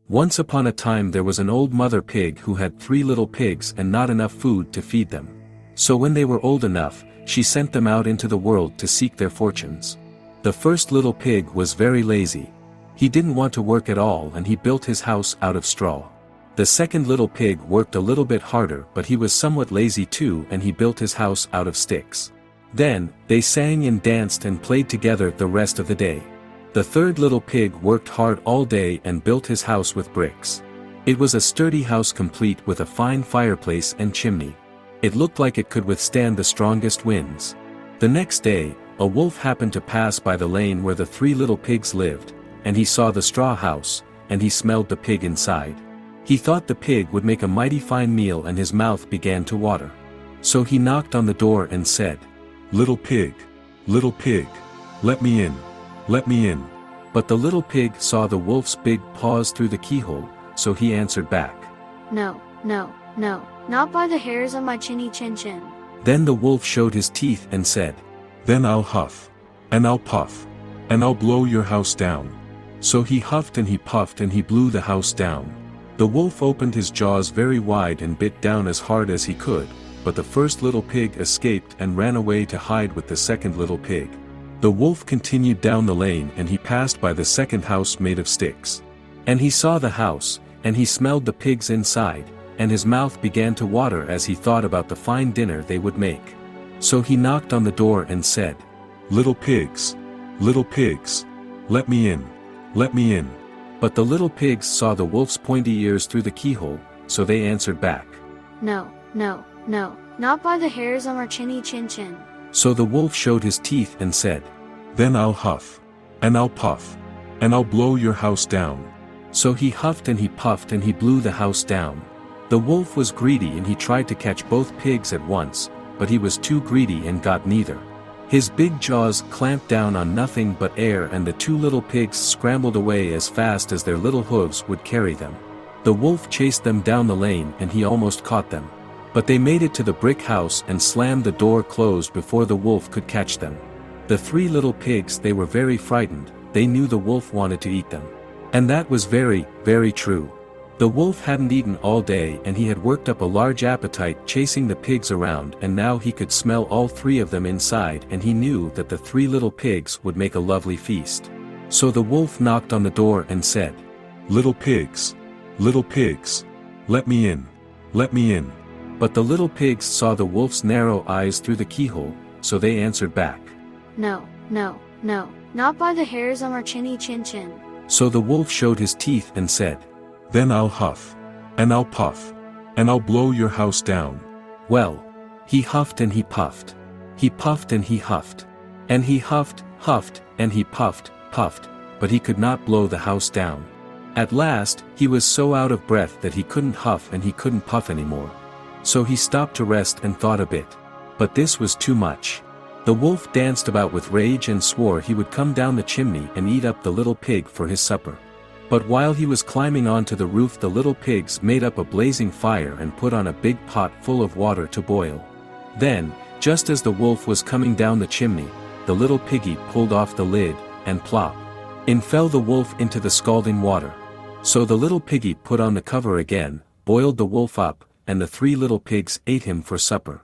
Once upon a time there was an old mother pig who had 3 little pigs and not enough food to feed them. So when they were old enough, she sent them out into the world to seek their fortunes. The first little pig was very lazy. He didn't want to work at all and he built his house out of straw. The second little pig worked a little bit harder, but he was somewhat lazy too, and he built his house out of sticks. Then, they sang and danced and played together the rest of the day. The third little pig worked hard all day and built his house with bricks. It was a sturdy house complete with a fine fireplace and chimney. It looked like it could withstand the strongest winds. The next day, a wolf happened to pass by the lane where the 3 little pigs lived, and he saw the straw house, and he smelled the pig inside. He thought the pig would make a mighty fine meal and his mouth began to water. So he knocked on the door and said, little pig, let me in, let me in." But the little pig saw the wolf's big paws through the keyhole, so he answered back, "No, no, no, not by the hairs on my chinny chin chin." Then the wolf showed his teeth and said, "Then I'll huff, and I'll puff, and I'll blow your house down." So he huffed and he puffed and he blew the house down. The wolf opened his jaws very wide and bit down as hard as he could, but the first little pig escaped and ran away to hide with the second little pig. The wolf continued down the lane and he passed by the second house made of sticks. And he saw the house, and he smelled the pigs inside, and his mouth began to water as he thought about the fine dinner they would make. So he knocked on the door and said, little pigs, let me in, let me in." But the little pigs saw the wolf's pointy ears through the keyhole, so they answered back, "No, no, no, not by the hairs on our chinny chin chin." So the wolf showed his teeth and said, "Then I'll huff, and I'll puff, and I'll blow your house down." So he huffed and he puffed and he blew the house down. The wolf was greedy and he tried to catch both pigs at once, but he was too greedy and got neither. His big jaws clamped down on nothing but air and the 2 little pigs scrambled away as fast as their little hooves would carry them. The wolf chased them down the lane and he almost caught them. But they made it to the brick house and slammed the door closed before the wolf could catch them. The 3 little pigs, they were very frightened, they knew the wolf wanted to eat them. And that was very, very true. The wolf hadn't eaten all day and he had worked up a large appetite chasing the pigs around, and now he could smell all 3 of them inside, and he knew that the 3 little pigs would make a lovely feast. So the wolf knocked on the door and said, little pigs, let me in, let me in." But the little pigs saw the wolf's narrow eyes through the keyhole, so they answered back, "No, no, no, not by the hairs on our chinny chin chin." So the wolf showed his teeth and said, "Then I'll huff, and I'll puff, and I'll blow your house down." Well, he huffed and he puffed. He puffed and he huffed. And he huffed, and he puffed, but he could not blow the house down. At last, he was so out of breath that he couldn't huff and he couldn't puff anymore. So he stopped to rest and thought a bit. But this was too much. The wolf danced about with rage and swore he would come down the chimney and eat up the little pig for his supper. But while he was climbing onto the roof, the little pigs made up a blazing fire and put on a big pot full of water to boil. Then, just as the wolf was coming down the chimney, the little piggy pulled off the lid, and plop! In fell the wolf into the scalding water. So the little piggy put on the cover again, boiled the wolf up, and the 3 little pigs ate him for supper.